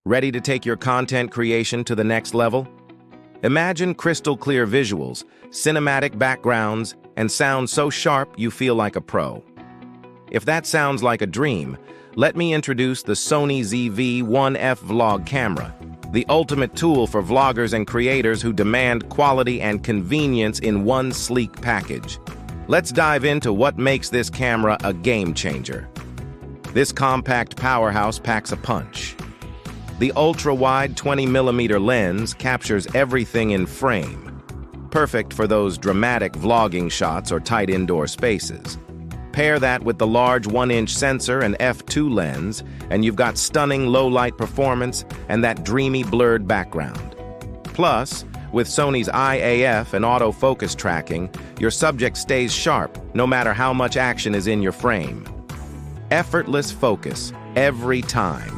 Ready to take your content creation to the next level? Imagine crystal clear visuals, cinematic backgrounds, and sound so sharp you feel like a pro. If that sounds like a dream, let me introduce the Sony ZV-1F Vlog Camera, the ultimate tool for vloggers and creators who demand quality and convenience in one sleek package. Let's dive into what makes this camera a game changer. This compact powerhouse packs a punch. The ultra-wide 20mm lens captures everything in frame, perfect for those dramatic vlogging shots or tight indoor spaces. Pair that with the large 1-inch sensor and f2 lens, and you've got stunning low-light performance and that dreamy blurred background. Plus, with Sony's IAF and autofocus tracking, your subject stays sharp no matter how much action is in your frame. Effortless focus every time.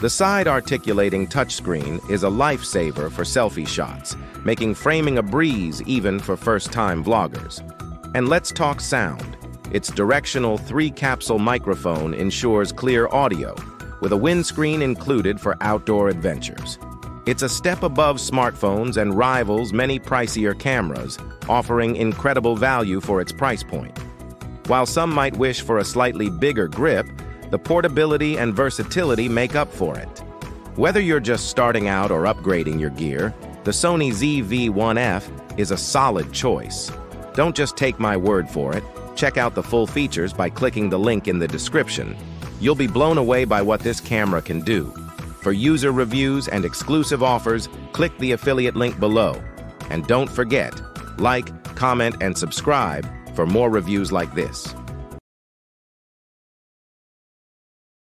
The side-articulating touchscreen is a lifesaver for selfie shots, making framing a breeze even for first-time vloggers. And let's talk sound. Its directional 3-capsule microphone ensures clear audio, with a windscreen included for outdoor adventures. It's a step above smartphones and rivals many pricier cameras, offering incredible value for its price point. While some might wish for a slightly bigger grip, the portability and versatility make up for it. Whether you're just starting out or upgrading your gear, the Sony ZV-1F is a solid choice. Don't just take my word for it. Check out the full features by clicking the link in the description. You'll be blown away by what this camera can do. For user reviews and exclusive offers, click the affiliate link below. And don't forget, like, comment, and subscribe for more reviews like this.